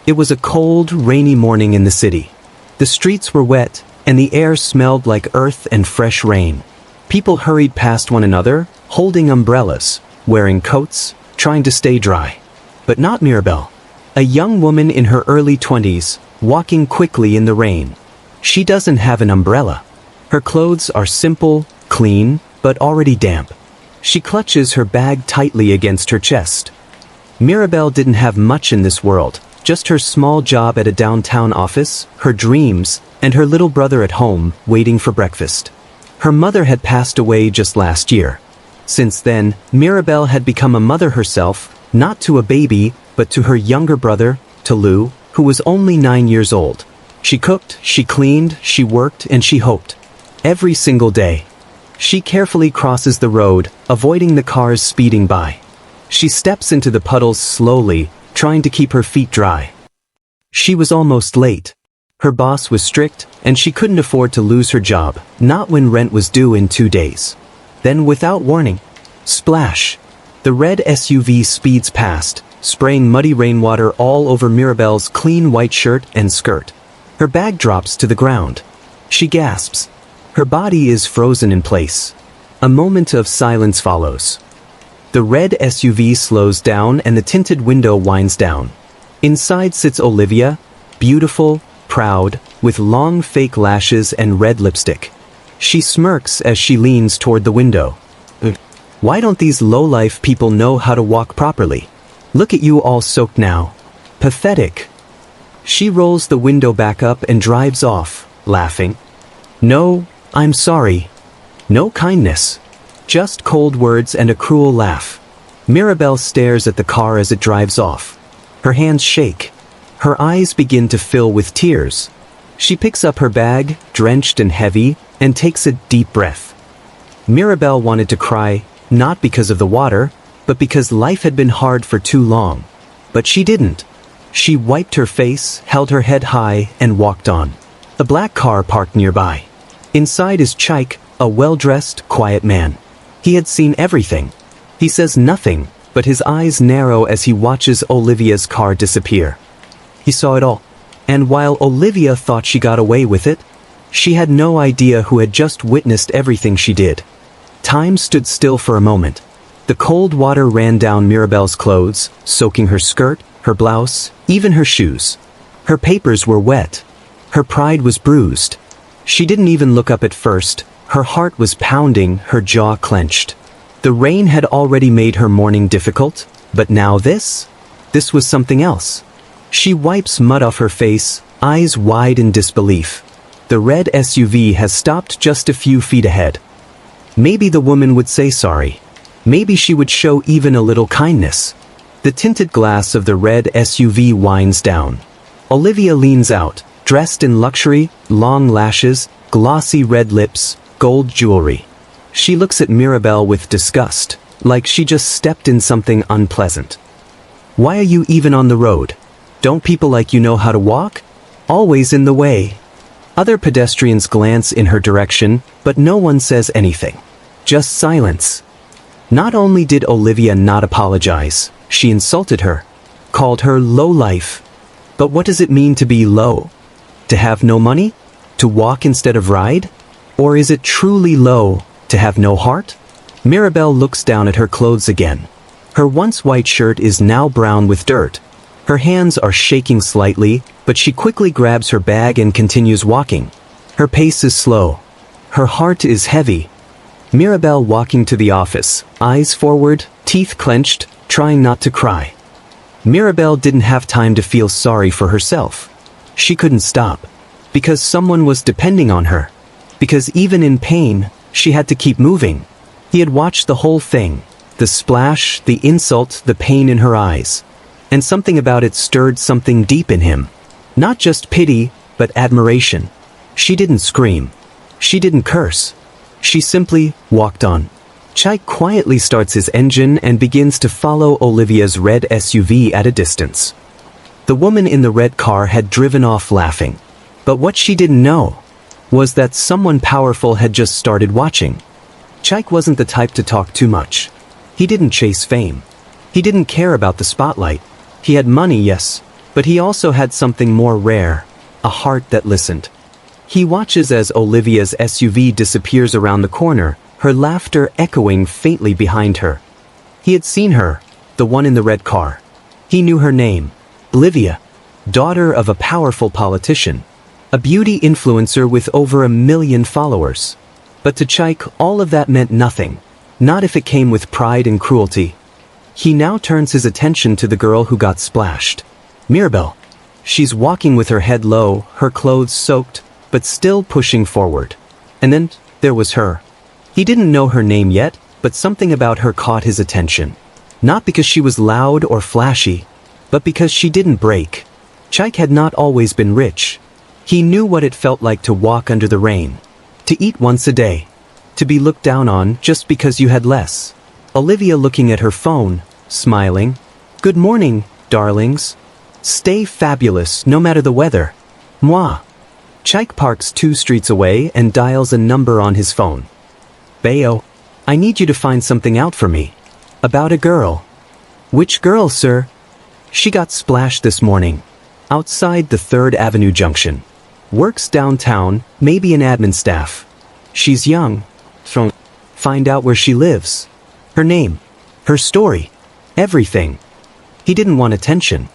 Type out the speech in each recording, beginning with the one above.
It was a cold, rainy morning in the city. The streets were wet, and the air smelled like earth and fresh rain. People hurried past one another, holding umbrellas, wearing coats, trying to stay dry. But not Mirabelle. A young woman in her early 20s, walking quickly in the rain. She doesn't have an umbrella. Her clothes are simple, clean, but already damp. She clutches her bag tightly against her chest. Mirabelle didn't have much in this world, just her small job at a downtown office, her dreams, and her little brother at home, waiting for breakfast. Her mother had passed away just last year. Since then, Mirabelle had become a mother herself, not to a baby, but to her younger brother, to Lou, who was only 9 years old. She cooked, she cleaned, she worked, and she hoped. Every single day. She carefully crosses the road, avoiding the cars speeding by. She steps into the puddles slowly, trying to keep her feet dry. She was almost late. Her boss was strict, and she couldn't afford to lose her job, not when rent was due in 2 days. Then, without warning, splash! The red SUV speeds past, spraying muddy rainwater all over Mirabelle's clean white shirt and skirt. Her bag drops to the ground. She gasps. Her body is frozen in place. A moment of silence follows. The red SUV slows down and the tinted window winds down. Inside sits Olivia, beautiful, proud, with long fake lashes and red lipstick. She smirks as she leans toward the window. Why don't these low-life people know how to walk properly? Look at you all soaked now. Pathetic. She rolls the window back up and drives off, laughing. No, I'm sorry. No kindness. Just cold words and a cruel laugh. Mirabelle stares at the car as it drives off. Her hands shake. Her eyes begin to fill with tears. She picks up her bag, drenched and heavy, and takes a deep breath. Mirabelle wanted to cry, not because of the water, but because life had been hard for too long. But she didn't. She wiped her face, held her head high, and walked on. A black car parked nearby. Inside is Chike, a well-dressed, quiet man. He had seen everything. He says nothing, but his eyes narrow as he watches Olivia's car disappear. He saw it all. And while Olivia thought she got away with it, she had no idea who had just witnessed everything she did. Time stood still for a moment. The cold water ran down Mirabelle's clothes, soaking her skirt, her blouse, even her shoes. Her papers were wet. Her pride was bruised. She didn't even look up at first. Her heart was pounding, her jaw clenched. The rain had already made her morning difficult, but now this? This was something else. She wipes mud off her face, eyes wide in disbelief. The red SUV has stopped just a few feet ahead. Maybe the woman would say sorry. Maybe she would show even a little kindness. The tinted glass of the red SUV winds down. Olivia leans out, dressed in luxury, long lashes, glossy red lips, gold jewelry. She looks at Mirabelle with disgust, like she just stepped in something unpleasant. Why are you even on the road? Don't people like you know how to walk? Always in the way. Other pedestrians glance in her direction, but no one says anything. Just silence. Not only did Olivia not apologize, she insulted her, called her low-life. But what does it mean to be low? To have no money? To walk instead of ride? Or is it truly low, to have no heart? Mirabelle looks down at her clothes again. Her once white shirt is now brown with dirt. Her hands are shaking slightly, but she quickly grabs her bag and continues walking. Her pace is slow. Her heart is heavy. Mirabelle walking to the office, eyes forward, teeth clenched, trying not to cry. Mirabelle didn't have time to feel sorry for herself. She couldn't stop. Because someone was depending on her. Because even in pain, she had to keep moving. He had watched the whole thing. The splash, the insult, the pain in her eyes. And something about it stirred something deep in him. Not just pity, but admiration. She didn't scream. She didn't curse. She simply walked on. Chike quietly starts his engine and begins to follow Olivia's red SUV at a distance. The woman in the red car had driven off laughing. But what she didn't know was that someone powerful had just started watching. Chike wasn't the type to talk too much. He didn't chase fame. He didn't care about the spotlight. He had money, yes, But he also had something more rare, a heart that listened. He watches as Olivia's SUV disappears around the corner, her laughter echoing faintly behind her. He had seen her, the one in the red car. He knew her name, Olivia, daughter of a powerful politician, a beauty influencer with over 1 million followers. But to Chike, all of that meant nothing, not if it came with pride and cruelty. He now turns his attention to the girl who got splashed. Mirabelle. She's walking with her head low, her clothes soaked, but still pushing forward. And then, there was her. He didn't know her name yet, but something about her caught his attention. Not because she was loud or flashy, but because she didn't break. Chike had not always been rich. He knew what it felt like to walk under the rain, to eat once a day, to be looked down on just because you had less. Olivia looking at her phone, smiling. Good morning, darlings. Stay fabulous no matter the weather. Moi. Chike parks 2 streets away and dials a number on his phone. Bayo, I need you to find something out for me. About a girl. Which girl, sir? She got splashed this morning. Outside the 3rd Avenue junction. Works downtown, maybe an admin staff. She's young. So, find out where she lives. Her name. Her story. Everything. He didn't want attention.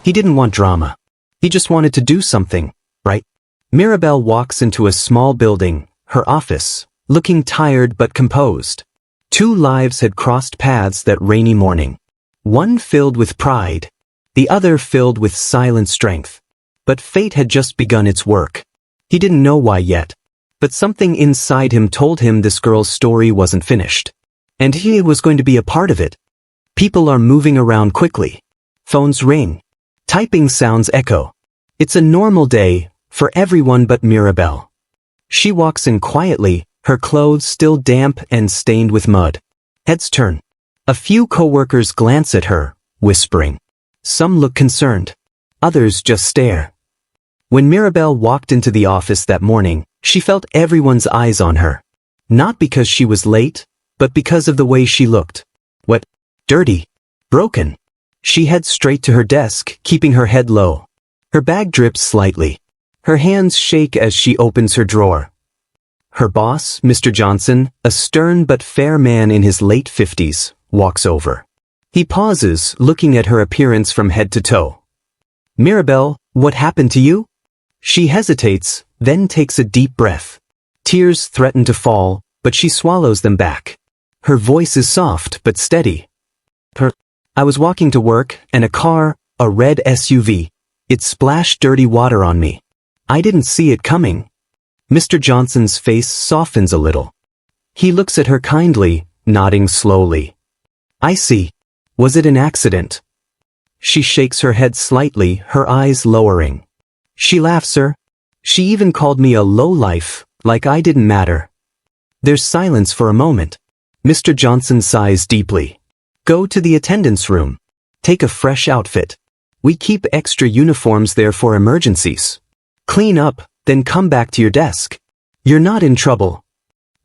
He didn't want drama. He just wanted to do something, right? Mirabelle walks into a small building, her office, looking tired but composed. 2 lives had crossed paths that rainy morning. One filled with pride, the other filled with silent strength. But fate had just begun its work. He didn't know why yet, but something inside him told him this girl's story wasn't finished. And he was going to be a part of it. People are moving around quickly. Phones ring. Typing sounds echo. It's a normal day for everyone but Mirabelle. She walks in quietly, her clothes still damp and stained with mud. Heads turn. A few coworkers glance at her, whispering. Some look concerned. Others just stare. When Mirabelle walked into the office that morning, she felt everyone's eyes on her. Not because she was late, but because of the way she looked. Wet, dirty, broken. She heads straight to her desk, keeping her head low. Her bag drips slightly. Her hands shake as she opens her drawer. Her boss, Mr. Johnson, a stern but fair man in his late 50s, walks over. He pauses, looking at her appearance from head to toe. Mirabelle, what happened to you? She hesitates, then takes a deep breath. Tears threaten to fall, but she swallows them back. Her voice is soft but steady. I was walking to work, and a car, a red SUV, it splashed dirty water on me. I didn't see it coming. Mr. Johnson's face softens a little. He looks at her kindly, nodding slowly. I see. Was it an accident? She shakes her head slightly, her eyes lowering. She laughs, sir. She even called me a lowlife, like I didn't matter. There's silence for a moment. Mr. Johnson sighs deeply. Go to the attendance room. Take a fresh outfit. We keep extra uniforms there for emergencies. Clean up, then come back to your desk. You're not in trouble.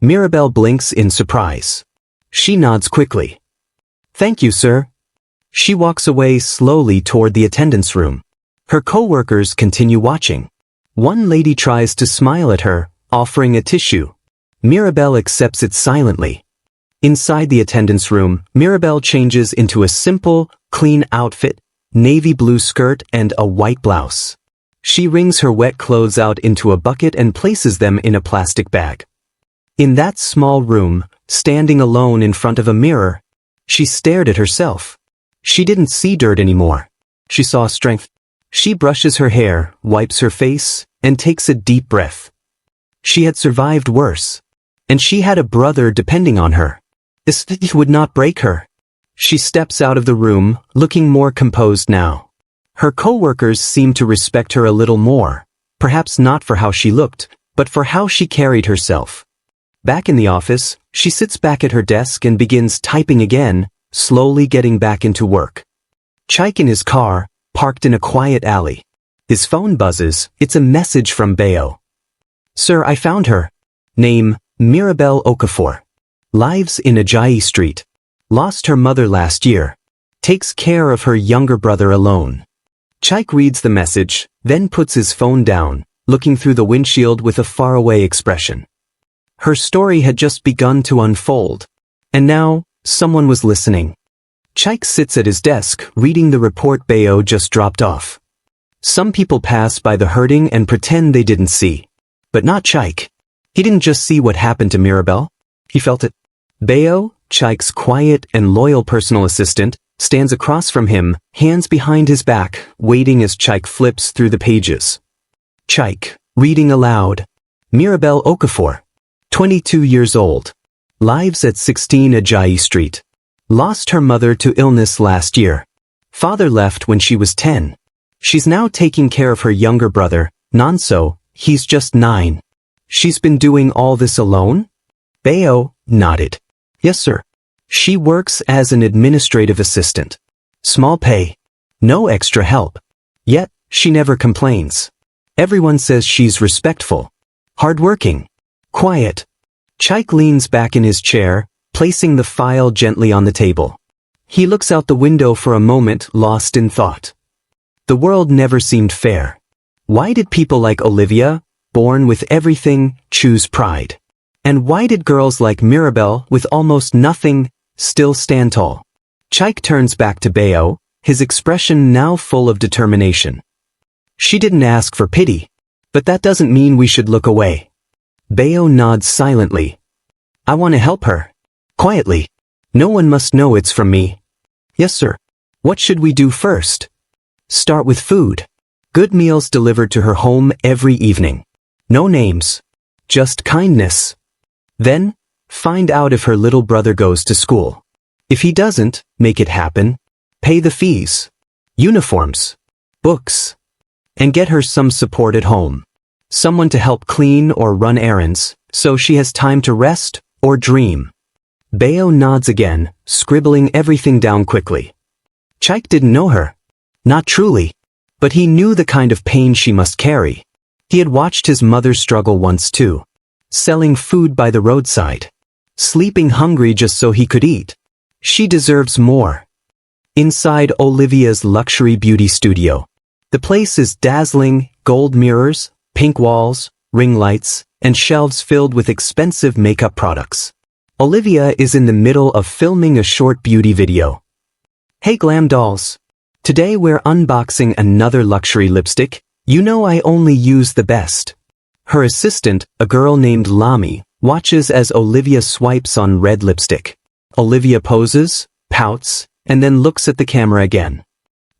Mirabelle blinks in surprise. She nods quickly. Thank you, sir. She walks away slowly toward the attendance room. Her coworkers continue watching. One lady tries to smile at her, offering a tissue. Mirabelle accepts it silently. Inside the attendance room, Mirabelle changes into a simple, clean outfit, navy blue skirt and a white blouse. She wrings her wet clothes out into a bucket and places them in a plastic bag. In that small room, standing alone in front of a mirror, she stared at herself. She didn't see dirt anymore. She saw strength. She brushes her hair, wipes her face, and takes a deep breath. She had survived worse. And she had a brother depending on her. This would not break her. She steps out of the room, looking more composed now. Her coworkers seemed to respect her a little more, perhaps not for how she looked, but for how she carried herself. Back in the office, she sits back at her desk and begins typing again, slowly getting back into work. Chike in his car, parked in a quiet alley. His phone buzzes, it's a message from Bayo. Sir, I found her. Name, Mirabelle Okafor. Lives in Ajayi Street. Lost her mother last year. Takes care of her younger brother alone. Chike reads the message, then puts his phone down, looking through the windshield with a faraway expression. Her story had just begun to unfold. And now, someone was listening. Chike sits at his desk, reading the report Bayo just dropped off. Some people pass by the hurting and pretend they didn't see. But not Chike. He didn't just see what happened to Mirabelle. He felt it. Bayo, Chike's quiet and loyal personal assistant, stands across from him, hands behind his back, waiting as Chike flips through the pages. Chike, reading aloud. Mirabelle Okafor, 22 years old. Lives at 16 Ajayi Street. Lost her mother to illness last year. Father left when she was 10. She's now taking care of her younger brother, Nonso, he's just 9. She's been doing all this alone? Bayo nodded. Yes, sir. She works as an administrative assistant. Small pay. No extra help. Yet, she never complains. Everyone says she's respectful. Hardworking. Quiet. Chike leans back in his chair, placing the file gently on the table. He looks out the window for a moment, lost in thought. The world never seemed fair. Why did people like Olivia, born with everything, choose pride? And why did girls like Mirabelle, with almost nothing, still stand tall? Chike turns back to Bayo, his expression now full of determination. She didn't ask for pity, but that doesn't mean we should look away. Bayo nods silently. I want to help her. Quietly. No one must know it's from me. Yes, sir. What should we do first? Start with food. Good meals delivered to her home every evening. No names. Just kindness. Then, find out if her little brother goes to school. If he doesn't, make it happen. Pay the fees. Uniforms. Books. And get her some support at home. Someone to help clean or run errands, so she has time to rest or dream. Bayo nods again, scribbling everything down quickly. Chike didn't know her. Not truly. But he knew the kind of pain she must carry. He had watched his mother struggle once too. Selling food by the roadside. Sleeping hungry just so he could eat. She deserves more. Inside Olivia's luxury beauty studio. The place is dazzling, gold mirrors, pink walls, ring lights, and shelves filled with expensive makeup products. Olivia is in the middle of filming a short beauty video. Hey glam dolls. Today we're unboxing another luxury lipstick. You know I only use the best. Her assistant, a girl named Lami, watches as Olivia swipes on red lipstick. Olivia poses, pouts, and then looks at the camera again.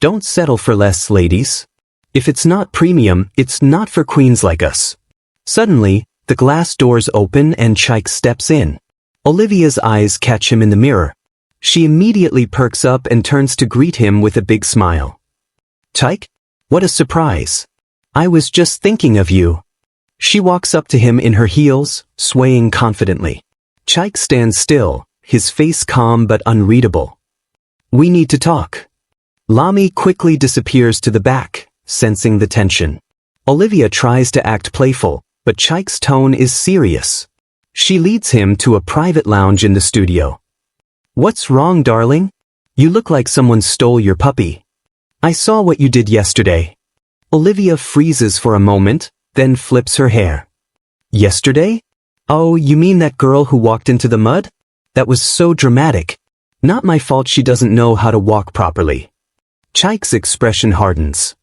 Don't settle for less, ladies. If it's not premium, it's not for queens like us. Suddenly, the glass doors open and Chike steps in. Olivia's eyes catch him in the mirror. She immediately perks up and turns to greet him with a big smile. Chike? What a surprise. I was just thinking of you. She walks up to him in her heels, swaying confidently. Chike stands still, his face calm but unreadable. We need to talk. Lami quickly disappears to the back, sensing the tension. Olivia tries to act playful, but Chike's tone is serious. She leads him to a private lounge in the studio. What's wrong, darling? You look like someone stole your puppy. I saw what you did yesterday. Olivia freezes for a moment, then flips her hair. Yesterday? Oh, you mean that girl who walked into the mud? That was so dramatic. Not my fault she doesn't know how to walk properly. Chike's expression hardens.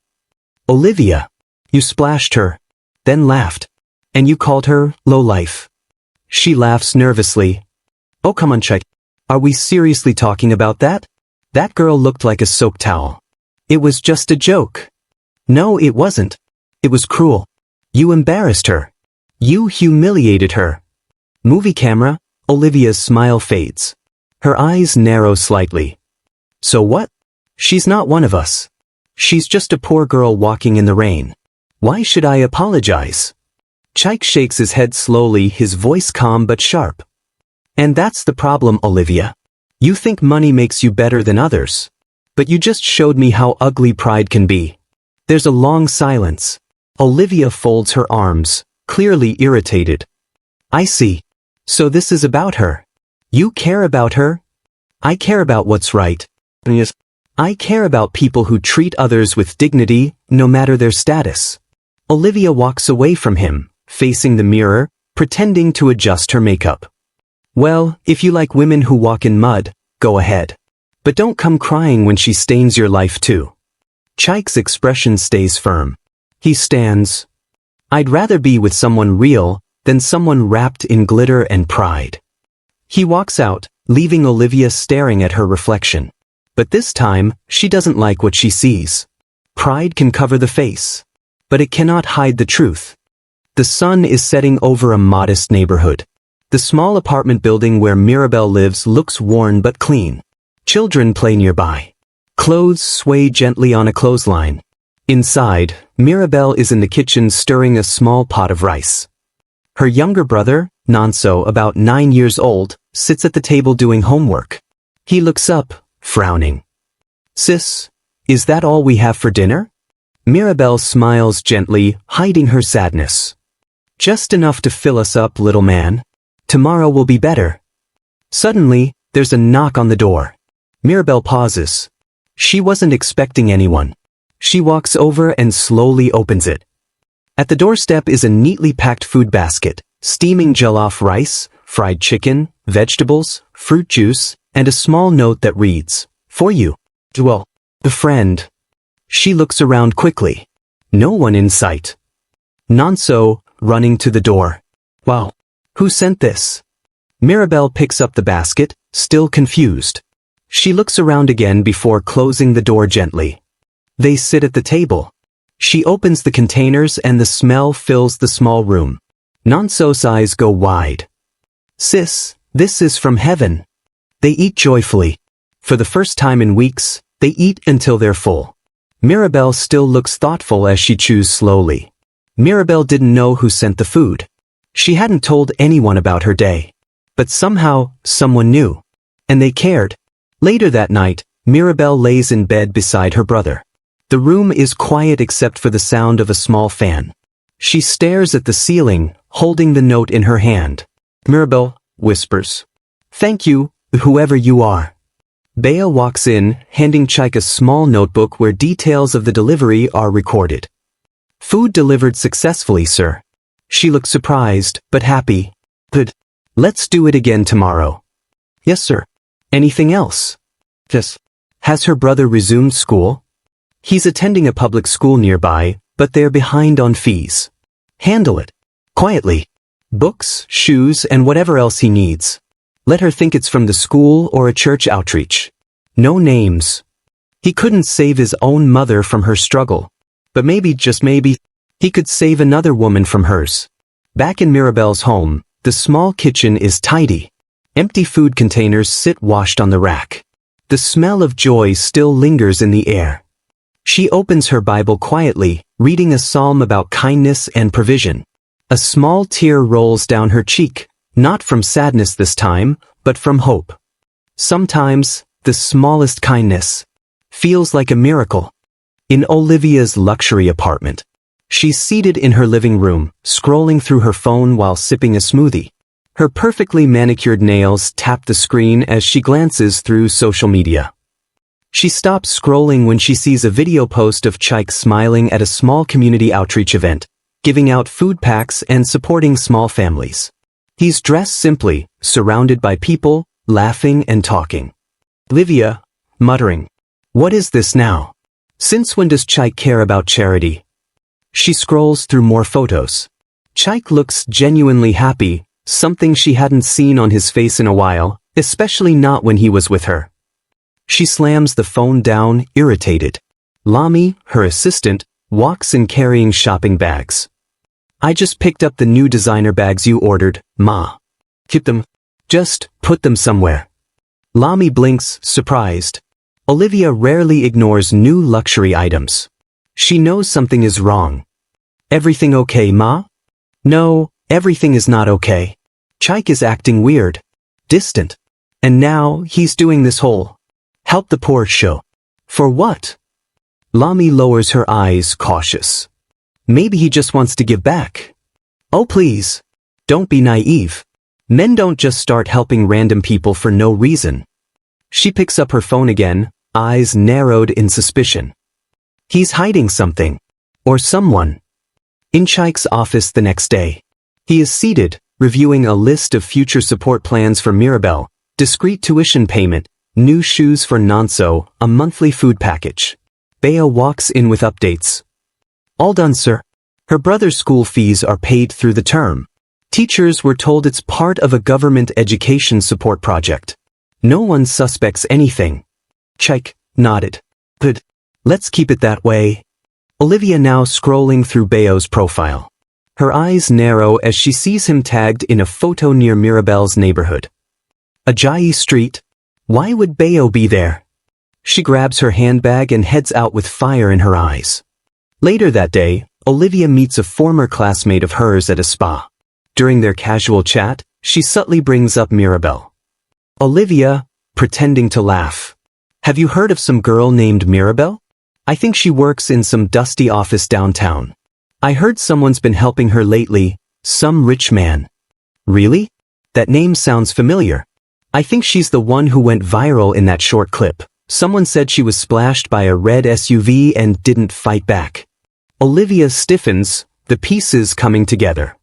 Olivia, you splashed her, then laughed. And you called her lowlife. She laughs nervously. Oh, come on, Chike. Are we seriously talking about that? That girl looked like a soap towel. It was just a joke. No, it wasn't. It was cruel. You embarrassed her. You humiliated her. Movie camera, Olivia's smile fades. Her eyes narrow slightly. So what? She's not one of us. She's just a poor girl walking in the rain. Why should I apologize? Chike shakes his head slowly, his voice calm but sharp. And that's the problem, Olivia. You think money makes you better than others. But you just showed me how ugly pride can be. There's a long silence. Olivia folds her arms, clearly irritated. I see. So this is about her. You care about her? I care about what's right. Yes. I care about people who treat others with dignity, no matter their status. Olivia walks away from him, facing the mirror, pretending to adjust her makeup. Well, if you like women who walk in mud, go ahead. But don't come crying when she stains your life too. Chike's expression stays firm. He stands. I'd rather be with someone real than someone wrapped in glitter and pride. He walks out, leaving Olivia staring at her reflection. But this time, she doesn't like what she sees. Pride can cover the face, but it cannot hide the truth. The sun is setting over a modest neighborhood. The small apartment building where Mirabelle lives looks worn but clean. Children play nearby. Clothes sway gently on a clothesline. Inside, Mirabelle is in the kitchen stirring a small pot of rice. Her younger brother, Nonso, about 9 years old, sits at the table doing homework. He looks up, frowning. Sis, is that all we have for dinner? Mirabelle smiles gently, hiding her sadness. Just enough to fill us up, little man. Tomorrow will be better. Suddenly, there's a knock on the door. Mirabelle pauses. She wasn't expecting anyone. She walks over and slowly opens it. At the doorstep is a neatly packed food basket, steaming jollof rice, fried chicken, vegetables, fruit juice, and a small note that reads, "For you, Joel, the friend." She looks around quickly. No one in sight. Nonso, running to the door. Wow, who sent this? Mirabelle picks up the basket, still confused. She looks around again before closing the door gently. They sit at the table. She opens the containers and the smell fills the small room. Nonso's eyes go wide. Sis, this is from heaven. They eat joyfully. For the first time in weeks, they eat until they're full. Mirabelle still looks thoughtful as she chews slowly. Mirabelle didn't know who sent the food. She hadn't told anyone about her day. But somehow, someone knew. And they cared. Later that night, Mirabelle lays in bed beside her brother. The room is quiet except for the sound of a small fan. She stares at the ceiling, holding the note in her hand. Mirabelle whispers, "Thank you, whoever you are." Bea walks in, handing Chike a small notebook where details of the delivery are recorded. Food delivered successfully, sir. She looks surprised, but happy. Good. Let's do it again tomorrow. Yes, sir. Anything else? Yes. Has her brother resumed school? He's attending a public school nearby, but they're behind on fees. Handle it. Quietly. Books, shoes, and whatever else he needs. Let her think it's from the school or a church outreach. No names. He couldn't save his own mother from her struggle. But maybe, just maybe, he could save another woman from hers. Back in Mirabelle's home, the small kitchen is tidy. Empty food containers sit washed on the rack. The smell of joy still lingers in the air. She opens her Bible quietly, reading a psalm about kindness and provision. A small tear rolls down her cheek, not from sadness this time, but from hope. Sometimes, the smallest kindness feels like a miracle. In Olivia's luxury apartment, she's seated in her living room, scrolling through her phone while sipping a smoothie. Her perfectly manicured nails tap the screen as she glances through social media. She stops scrolling when she sees a video post of Chike smiling at a small community outreach event, giving out food packs and supporting small families. He's dressed simply, surrounded by people, laughing and talking. Olivia, muttering, "What is this now? Since when does Chike care about charity?" She scrolls through more photos. Chike looks genuinely happy, something she hadn't seen on his face in a while, especially not when he was with her. She slams the phone down, irritated. Lami, her assistant, walks in carrying shopping bags. "I just picked up the new designer bags you ordered, Ma. Keep them. Just put them somewhere." Lami blinks, surprised. Olivia rarely ignores new luxury items. She knows something is wrong. "Everything okay, Ma?" "No, everything is not okay. Chike is acting weird. Distant. And now, he's doing this whole help the poor show. For what?" Lami lowers her eyes, cautious. "Maybe he just wants to give back." "Oh please. Don't be naive. Men don't just start helping random people for no reason." She picks up her phone again, eyes narrowed in suspicion. He's hiding something. Or someone. In Chike's office the next day. He is seated, reviewing a list of future support plans for Mirabelle, discreet tuition payment, new shoes for Nonso, a monthly food package. Beo walks in with updates. All done, sir. Her brother's school fees are paid through the term. Teachers were told it's part of a government education support project. No one suspects anything. Chike nodded. Good. Let's keep it that way. Olivia now scrolling through Beo's profile. Her eyes narrow as she sees him tagged in a photo near Mirabelle's neighborhood. Ajayi Street? Why would Beo be there? She grabs her handbag and heads out with fire in her eyes. Later that day, Olivia meets a former classmate of hers at a spa. During their casual chat, she subtly brings up Mirabelle. Olivia, pretending to laugh. Have you heard of some girl named Mirabelle? I think she works in some dusty office downtown. I heard someone's been helping her lately, some rich man. Really? That name sounds familiar. I think she's the one who went viral in that short clip. Someone said she was splashed by a red SUV and didn't fight back. Olivia stiffens, the pieces coming together.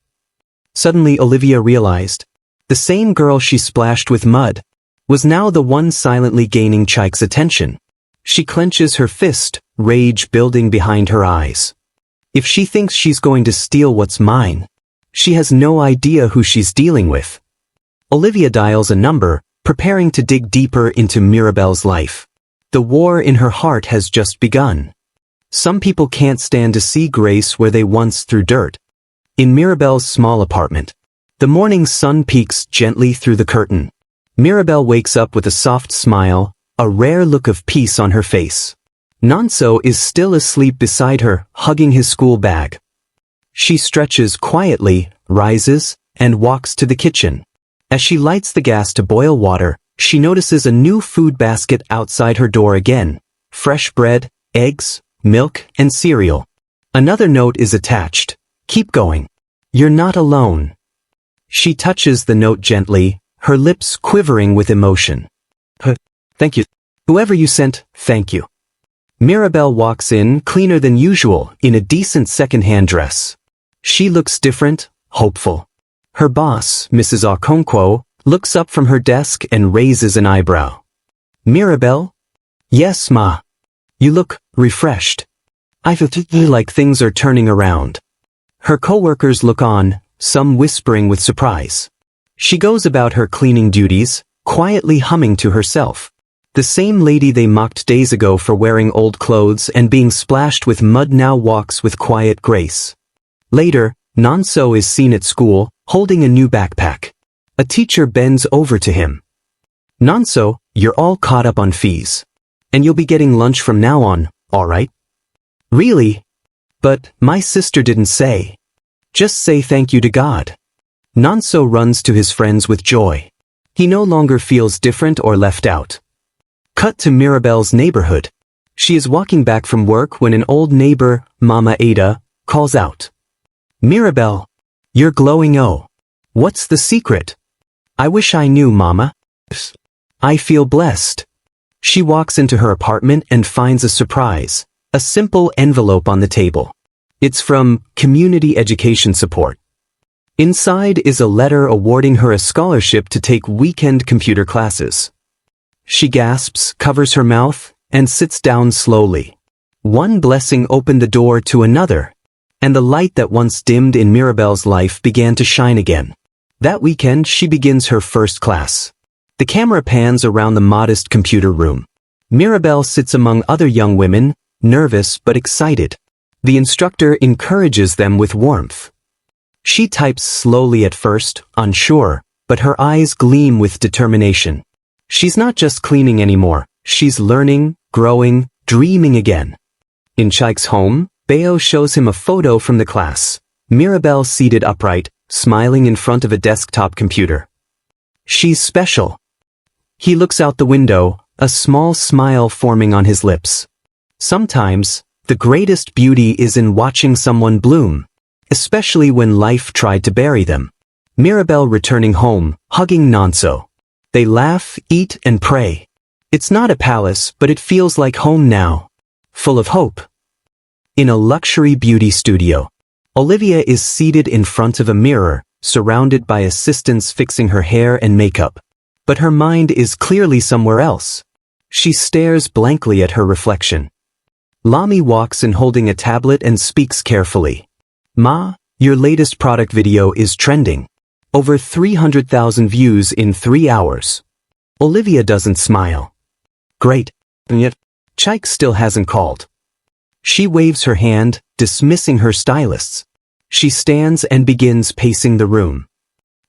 Suddenly Olivia realized, the same girl she splashed with mud, was now the one silently gaining Chike's attention. She clenches her fist, rage building behind her eyes. If she thinks she's going to steal what's mine, she has no idea who she's dealing with. Olivia dials a number, preparing to dig deeper into Mirabelle's life. The war in her heart has just begun. Some people can't stand to see grace where they once threw dirt. In Mirabelle's small apartment, the morning sun peeks gently through the curtain. Mirabelle wakes up with a soft smile, a rare look of peace on her face. Nonso is still asleep beside her, hugging his school bag. She stretches quietly, rises, and walks to the kitchen. As she lights the gas to boil water, she notices a new food basket outside her door again. Fresh bread, eggs, milk, and cereal. Another note is attached. Keep going. You're not alone. She touches the note gently, her lips quivering with emotion. Thank you. Whoever you sent, thank you. Mirabelle walks in, cleaner than usual, in a decent second-hand dress. She looks different, hopeful. Her boss, Mrs. Okonkwo, looks up from her desk and raises an eyebrow. Mirabelle? Yes, ma. You look refreshed. I feel like things are turning around. Her coworkers look on, some whispering with surprise. She goes about her cleaning duties, quietly humming to herself. The same lady they mocked days ago for wearing old clothes and being splashed with mud now walks with quiet grace. Later, Nonso is seen at school, holding a new backpack. A teacher bends over to him. Nonso, you're all caught up on fees. And you'll be getting lunch from now on, all right? Really? But my sister didn't say. Just say thank you to God. Nonso runs to his friends with joy. He no longer feels different or left out. Cut to Mirabelle's neighborhood. She is walking back from work when an old neighbor, Mama Ada, calls out. Mirabelle, you're glowing. Oh. What's the secret? I wish I knew, Mama. I feel blessed. She walks into her apartment and finds a surprise, a simple envelope on the table. It's from Community Education Support. Inside is a letter awarding her a scholarship to take weekend computer classes. She gasps, covers her mouth, and sits down slowly. One blessing opened the door to another, and the light that once dimmed in Mirabelle's life began to shine again. That weekend she begins her first class. The camera pans around the modest computer room. Mirabelle sits among other young women, nervous but excited. The instructor encourages them with warmth. She types slowly at first, unsure, but her eyes gleam with determination. She's not just cleaning anymore, she's learning, growing, dreaming again. In Chike's home, Beo shows him a photo from the class. Mirabelle seated upright, smiling in front of a desktop computer. She's special. He looks out the window, a small smile forming on his lips. Sometimes, the greatest beauty is in watching someone bloom, especially when life tried to bury them. Mirabelle returning home, hugging Nonso. They laugh, eat, and pray. It's not a palace, but it feels like home now. Full of hope. In a luxury beauty studio, Olivia is seated in front of a mirror, surrounded by assistants fixing her hair and makeup. But her mind is clearly somewhere else. She stares blankly at her reflection. Lami walks in holding a tablet and speaks carefully. Ma, your latest product video is trending. Over 300,000 views in 3 hours. Olivia doesn't smile. Great. And yet, Chike still hasn't called. She waves her hand, dismissing her stylists. She stands and begins pacing the room.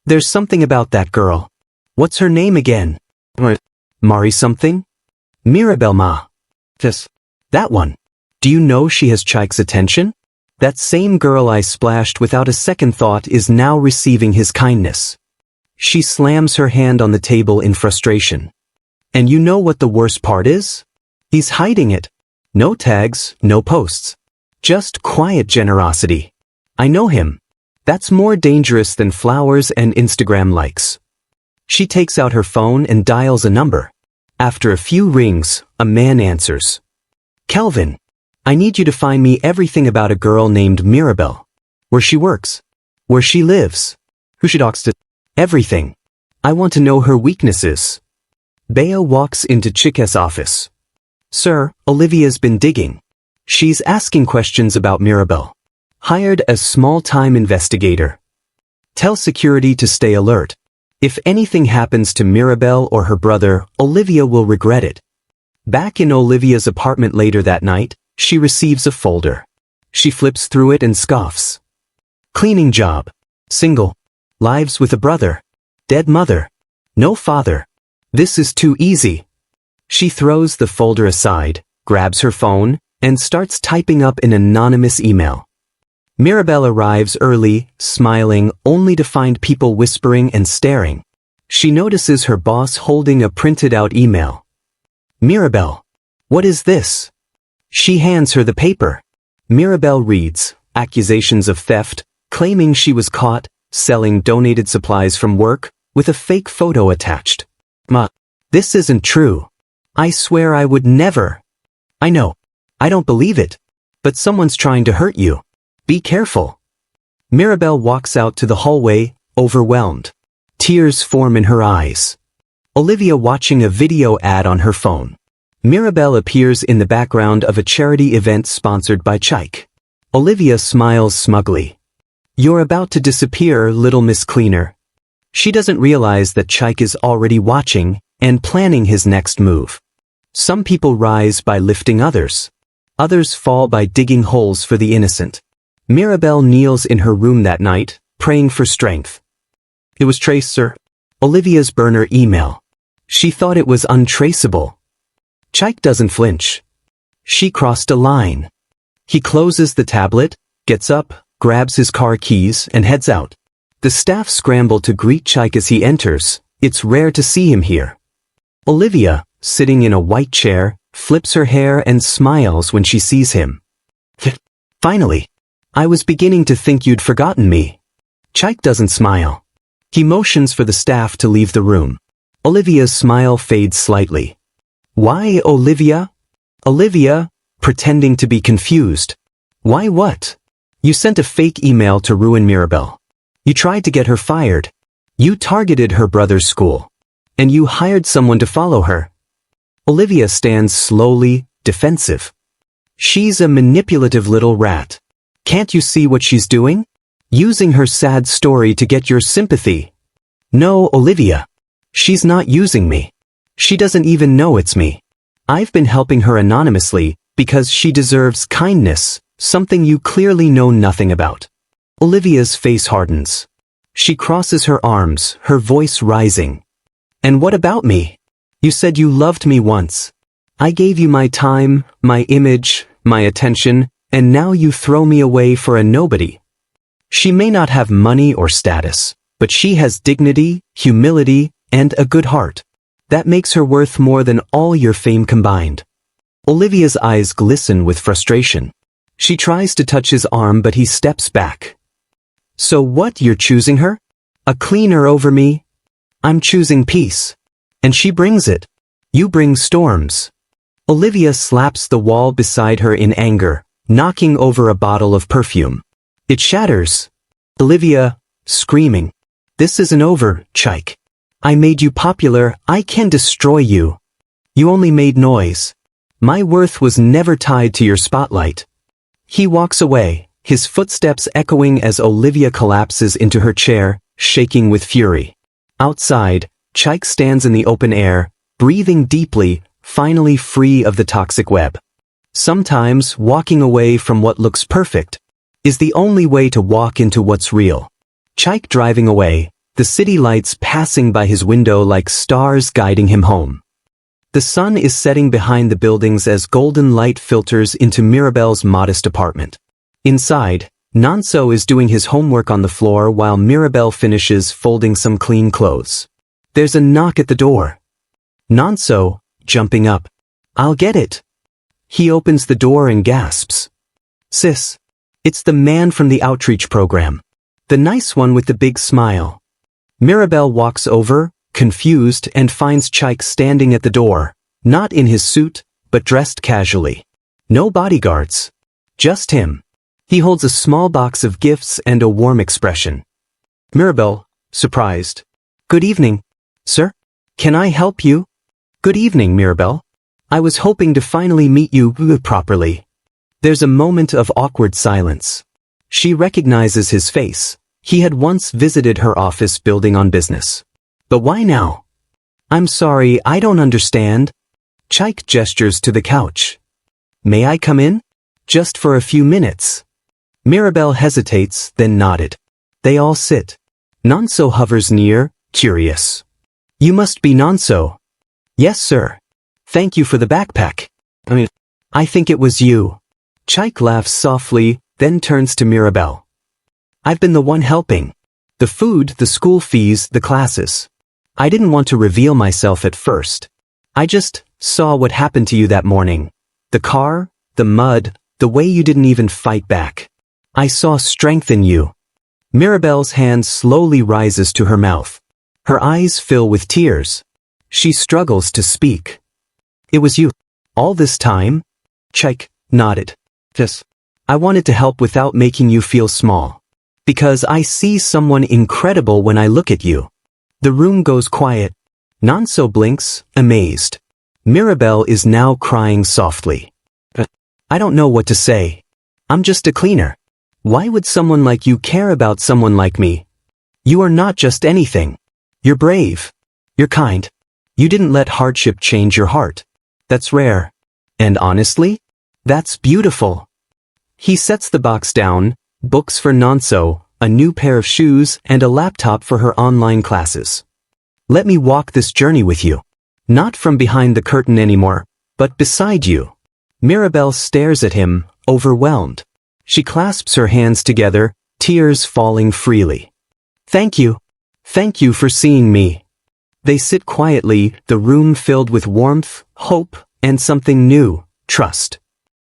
There's something about that girl. What's her name again? Mari something? Mirabelle ma. That one. Do you know she has Chike's attention? That same girl I splashed without a second thought is now receiving his kindness. She slams her hand on the table in frustration. And you know what the worst part is? He's hiding it. No tags, no posts. Just quiet generosity. I know him. That's more dangerous than flowers and Instagram likes. She takes out her phone and dials a number. After a few rings, a man answers. Kelvin, I need you to find me everything about a girl named Mirabelle. Where she works. Where she lives. Who she talks to. Everything. I want to know her weaknesses. Bea walks into Chike's office. Sir, Olivia's been digging. She's asking questions about Mirabelle. Hired as small-time investigator. Tell security to stay alert. If anything happens to Mirabelle or her brother, Olivia will regret it. Back in Olivia's apartment later that night, she receives a folder. She flips through it and scoffs. Cleaning job. Single. Lives with a brother. Dead mother. No father. This is too easy. She throws the folder aside, grabs her phone, and starts typing up an anonymous email. Mirabelle arrives early, smiling, only to find people whispering and staring. She notices her boss holding a printed-out email. Mirabelle, what is this? She hands her the paper. Mirabelle reads, accusations of theft, claiming she was caught, selling donated supplies from work, with a fake photo attached. Ma, this isn't true. I swear I would never. I know. I don't believe it. But someone's trying to hurt you. Be careful. Mirabelle walks out to the hallway, overwhelmed. Tears form in her eyes. Olivia watching a video ad on her phone. Mirabelle appears in the background of a charity event sponsored by Chike. Olivia smiles smugly. You're about to disappear, little Miss Cleaner. She doesn't realize that Chike is already watching and planning his next move. Some people rise by lifting others. Others fall by digging holes for the innocent. Mirabelle kneels in her room that night, praying for strength. It was traced, sir. Olivia's burner email. She thought it was untraceable. Chike doesn't flinch. She crossed a line. He closes the tablet, gets up, grabs his car keys, and heads out. The staff scramble to greet Chike as he enters. It's rare to see him here. Olivia, sitting in a white chair, flips her hair and smiles when she sees him. Finally. I was beginning to think you'd forgotten me. Chike doesn't smile. He motions for the staff to leave the room. Olivia's smile fades slightly. Why, Olivia? Olivia, pretending to be confused. Why what? You sent a fake email to ruin Mirabelle. You tried to get her fired. You targeted her brother's school. And you hired someone to follow her. Olivia stands slowly, defensive. She's a manipulative little rat. Can't you see what she's doing? Using her sad story to get your sympathy. No, Olivia. She's not using me. She doesn't even know it's me. I've been helping her anonymously because she deserves kindness, something you clearly know nothing about. Olivia's face hardens. She crosses her arms, her voice rising. And what about me? You said you loved me once. I gave you my time, my image, my attention, and now you throw me away for a nobody. She may not have money or status, but she has dignity, humility, and a good heart. That makes her worth more than all your fame combined. Olivia's eyes glisten with frustration. She tries to touch his arm, but he steps back. So what, you're choosing her? A cleaner over me? I'm choosing peace. And she brings it. You bring storms. Olivia slaps the wall beside her in anger, knocking over a bottle of perfume. It shatters. Olivia, screaming. This isn't over, Chike. I made you popular, I can destroy you. You only made noise. My worth was never tied to your spotlight. He walks away, his footsteps echoing as Olivia collapses into her chair, shaking with fury. Outside, Chike stands in the open air, breathing deeply, finally free of the toxic web. Sometimes walking away from what looks perfect is the only way to walk into what's real. Chike driving away, the city lights passing by his window like stars guiding him home. The sun is setting behind the buildings as golden light filters into Mirabelle's modest apartment. Inside, Nonso is doing his homework on the floor while Mirabelle finishes folding some clean clothes. There's a knock at the door. Nonso, jumping up. I'll get it. He opens the door and gasps. Sis. It's the man from the outreach program. The nice one with the big smile. Mirabelle walks over, confused, and finds Chike standing at the door, not in his suit, but dressed casually. No bodyguards. Just him. He holds a small box of gifts and a warm expression. Mirabelle, surprised. Good evening. Sir? Can I help you? Good evening, Mirabelle. I was hoping to finally meet you properly. There's a moment of awkward silence. She recognizes his face. He had once visited her office building on business. But why now? I'm sorry, I don't understand. Chike gestures to the couch. May I come in? Just for a few minutes. Mirabelle hesitates, then nodded. They all sit. Nonso hovers near, curious. You must be Nonso. Yes, sir. Thank you for the backpack. I think it was you. Chike laughs softly, then turns to Mirabelle. I've been the one helping. The food, the school fees, the classes. I didn't want to reveal myself at first. I just saw what happened to you that morning. The car, the mud, the way you didn't even fight back. I saw strength in you. Mirabelle's hand slowly rises to her mouth. Her eyes fill with tears. She struggles to speak. It was you. All this time? Chike nodded. Yes. I wanted to help without making you feel small. Because I see someone incredible when I look at you. The room goes quiet. Nonso blinks, amazed. Mirabelle is now crying softly. I don't know what to say. I'm just a cleaner. Why would someone like you care about someone like me? You are not just anything. You're brave. You're kind. You didn't let hardship change your heart. That's rare. And honestly, that's beautiful. He sets the box down, books for Nonso, a new pair of shoes, and a laptop for her online classes. Let me walk this journey with you. Not from behind the curtain anymore, but beside you. Mirabelle stares at him, overwhelmed. She clasps her hands together, tears falling freely. Thank you. Thank you for seeing me. They sit quietly, the room filled with warmth, hope, and something new, trust.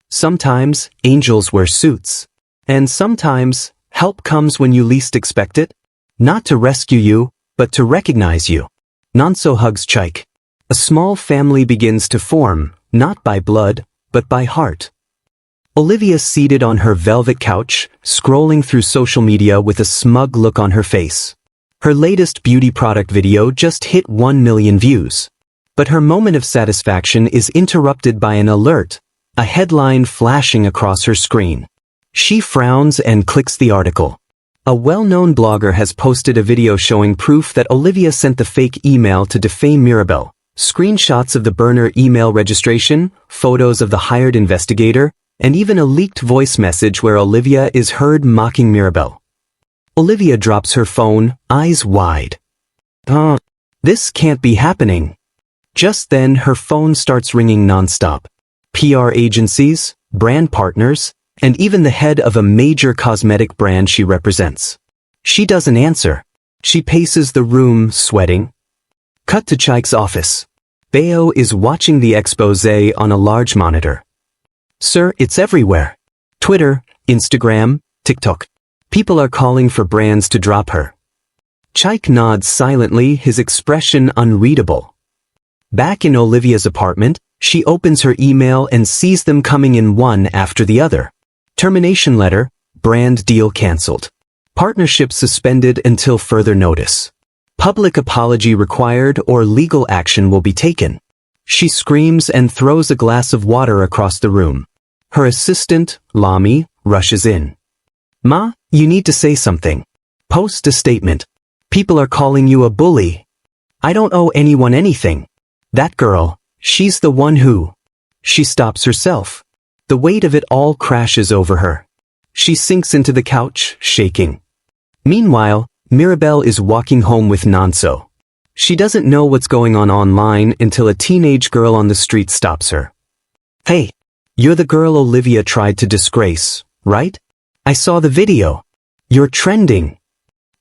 Sometimes, angels wear suits. And sometimes, help comes when you least expect it. Not to rescue you, but to recognize you. Nonso hugs Chike. A small family begins to form, not by blood, but by heart. Olivia seated on her velvet couch, scrolling through social media with a smug look on her face. Her latest beauty product video just hit 1 million views. But her moment of satisfaction is interrupted by an alert, a headline flashing across her screen. She frowns and clicks the article. A well-known blogger has posted a video showing proof that Olivia sent the fake email to defame Mirabelle. Screenshots of the burner email registration, photos of the hired investigator, and even a leaked voice message where Olivia is heard mocking Mirabelle. Olivia drops her phone, eyes wide. This can't be happening. Just then her phone starts ringing nonstop. PR agencies, brand partners, and even the head of a major cosmetic brand she represents. She doesn't answer. She paces the room, sweating. Cut to Chike's office. Bayo is watching the expose on a large monitor. Sir, it's everywhere. Twitter, Instagram, TikTok. People are calling for brands to drop her. Chike nods silently, his expression unreadable. Back in Olivia's apartment, she opens her email and sees them coming in one after the other. Termination letter, brand deal cancelled. Partnership suspended until further notice. Public apology required or legal action will be taken. She screams and throws a glass of water across the room. Her assistant, Lami, rushes in. Ma, you need to say something. Post a statement. People are calling you a bully. I don't owe anyone anything. That girl, she's the one who. She stops herself. The weight of it all crashes over her. She sinks into the couch, shaking. Meanwhile, Mirabelle is walking home with Nonso. She doesn't know what's going on online until a teenage girl on the street stops her. Hey, you're the girl Olivia tried to disgrace, right? I saw the video. You're trending.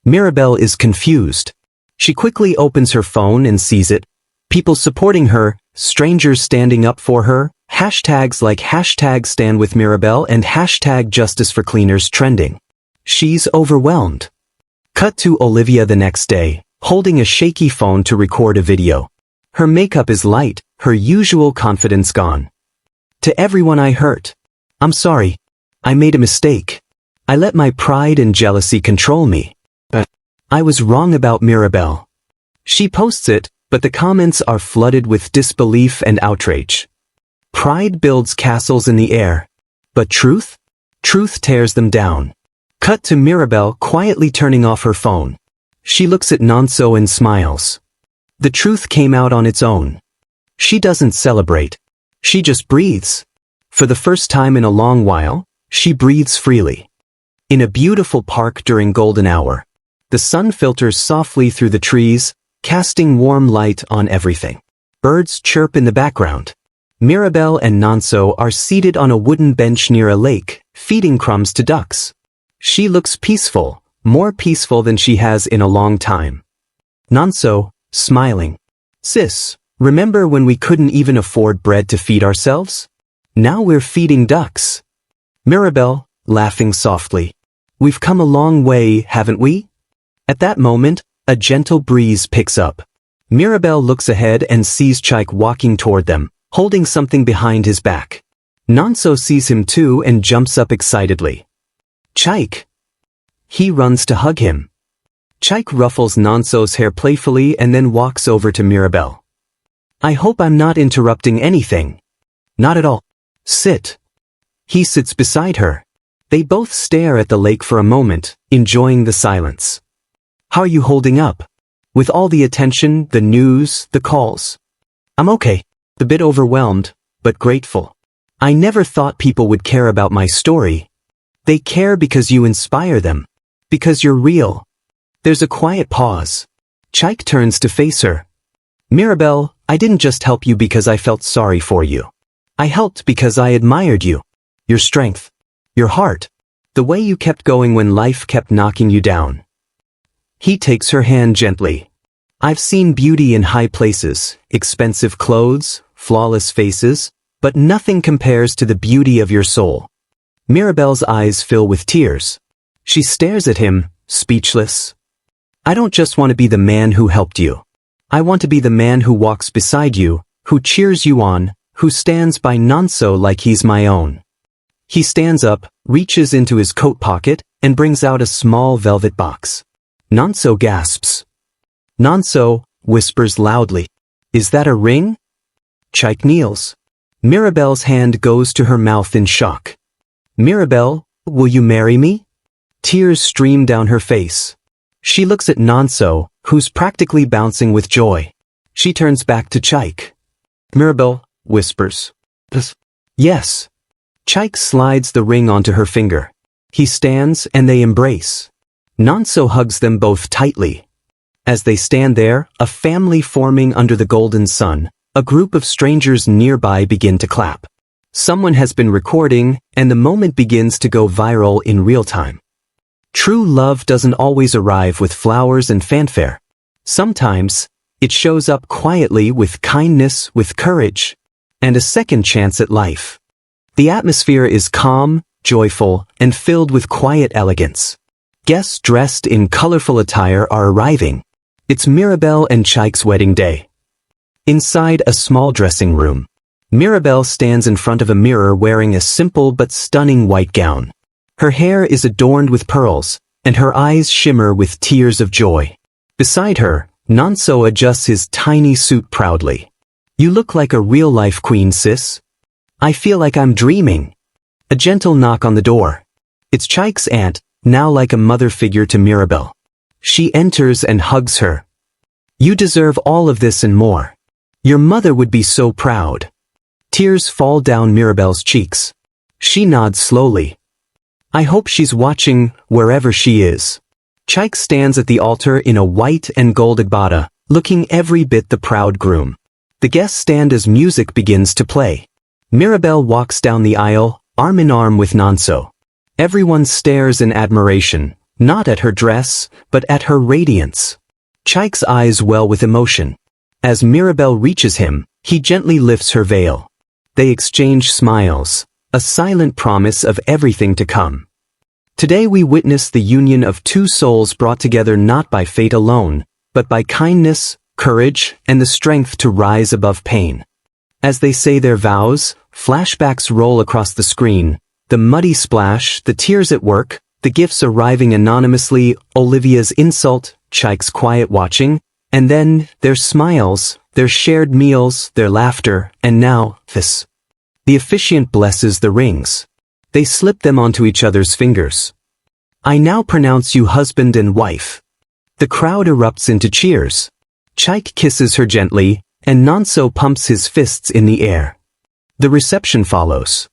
Mirabelle is confused. She quickly opens her phone and sees it. People supporting her, strangers standing up for her, hashtags like #StandWithMirabelle and #JusticeForCleaners trending. She's overwhelmed. Cut to Olivia the next day, holding a shaky phone to record a video. Her makeup is light, her usual confidence gone. To everyone I hurt. I'm sorry. I made a mistake. I let my pride and jealousy control me. But I was wrong about Mirabelle. She posts it, but the comments are flooded with disbelief and outrage. Pride builds castles in the air. But truth? Truth tears them down. Cut to Mirabelle quietly turning off her phone. She looks at Nonso and smiles. The truth came out on its own. She doesn't celebrate. She just breathes. For the first time in a long while, she breathes freely. In a beautiful park during golden hour, the sun filters softly through the trees, casting warm light on everything. Birds chirp in the background. Mirabelle and Nonso are seated on a wooden bench near a lake, feeding crumbs to ducks. She looks peaceful, more peaceful than she has in a long time. Nonso, smiling. Sis, remember when we couldn't even afford bread to feed ourselves? Now we're feeding ducks. Mirabelle, laughing softly. We've come a long way, haven't we? At that moment, a gentle breeze picks up. Mirabelle looks ahead and sees Chike walking toward them, holding something behind his back. Nonso sees him too and jumps up excitedly. Chike! He runs to hug him. Chike ruffles Nonso's hair playfully and then walks over to Mirabelle. I hope I'm not interrupting anything. Not at all. Sit. He sits beside her. They both stare at the lake for a moment, enjoying the silence. How are you holding up? With all the attention, the news, the calls. I'm okay. A bit overwhelmed, but grateful. I never thought people would care about my story. They care because you inspire them. Because you're real. There's a quiet pause. Chike turns to face her. Mirabelle, I didn't just help you because I felt sorry for you. I helped because I admired you. Your strength. Your heart. The way you kept going when life kept knocking you down. He takes her hand gently. I've seen beauty in high places, expensive clothes, flawless faces, but nothing compares to the beauty of your soul. Mirabelle's eyes fill with tears. She stares at him, speechless. I don't just want to be the man who helped you. I want to be the man who walks beside you, who cheers you on, who stands by Nonso like he's my own. He stands up, reaches into his coat pocket, and brings out a small velvet box. Nonso gasps. Nonso whispers loudly. Is that a ring? Chike kneels. Mirabelle's hand goes to her mouth in shock. Mirabelle, will you marry me? Tears stream down her face. She looks at Nonso, who's practically bouncing with joy. She turns back to Chike. Mirabelle whispers. Yes. Chike slides the ring onto her finger. He stands and they embrace. Nonso hugs them both tightly. As they stand there, a family forming under the golden sun, a group of strangers nearby begin to clap. Someone has been recording, and the moment begins to go viral in real time. True love doesn't always arrive with flowers and fanfare. Sometimes, it shows up quietly with kindness, with courage, and a second chance at life. The atmosphere is calm, joyful, and filled with quiet elegance. Guests dressed in colorful attire are arriving. It's Mirabelle and Chike's wedding day. Inside a small dressing room, Mirabelle stands in front of a mirror wearing a simple but stunning white gown. Her hair is adorned with pearls, and her eyes shimmer with tears of joy. Beside her, Nonso adjusts his tiny suit proudly. "You look like a real-life queen, sis. I feel like I'm dreaming." A gentle knock on the door. It's Chike's aunt, now like a mother figure to Mirabelle. She enters and hugs her. "You deserve all of this and more. Your mother would be so proud." Tears fall down Mirabelle's cheeks. She nods slowly. "I hope she's watching wherever she is." Chike stands at the altar in a white and gold agbada, looking every bit the proud groom. The guests stand as music begins to play. Mirabelle walks down the aisle, arm in arm with Nonso. Everyone stares in admiration, not at her dress, but at her radiance. Chike's eyes well with emotion. As Mirabelle reaches him, he gently lifts her veil. They exchange smiles, a silent promise of everything to come. Today we witness the union of two souls brought together not by fate alone, but by kindness, courage, and the strength to rise above pain. As they say their vows, flashbacks roll across the screen, the muddy splash, the tears at work, the gifts arriving anonymously, Olivia's insult, Chike's quiet watching, and then their smiles, their shared meals, their laughter, and now, this. The officiant blesses the rings. They slip them onto each other's fingers. "I now pronounce you husband and wife." The crowd erupts into cheers. Chike kisses her gently, and Nonso pumps his fists in the air. The reception follows.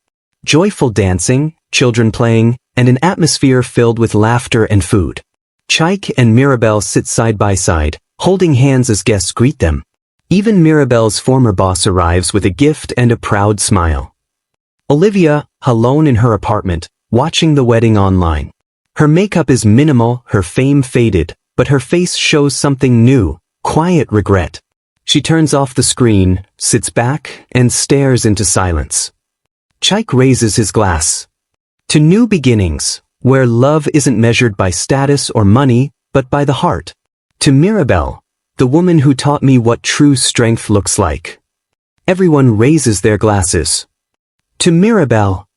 Joyful dancing, children playing, and an atmosphere filled with laughter and food. Chike and Mirabelle sit side by side, holding hands as guests greet them. Even Mirabelle's former boss arrives with a gift and a proud smile. Olivia, alone in her apartment, watching the wedding online. Her makeup is minimal, her fame faded, but her face shows something new, quiet regret. She turns off the screen, sits back, and stares into silence. Chike raises his glass. To new beginnings, where love isn't measured by status or money, but by the heart. To Mirabelle, the woman who taught me what true strength looks like. Everyone raises their glasses. To Mirabelle.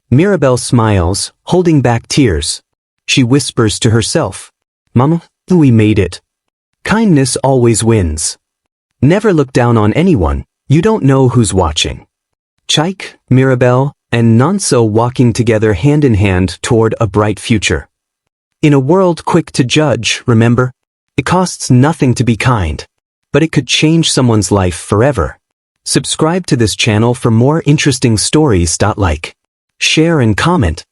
Mirabelle smiles, holding back tears. She whispers to herself, "Mama, we made it." Kindness always wins. Never look down on anyone, you don't know who's watching. Chike, Mirabelle, and Nonso walking together hand in hand toward a bright future. In a world quick to judge, remember? It costs nothing to be kind, but it could change someone's life forever. Subscribe to this channel for more interesting stories. Like, share and comment.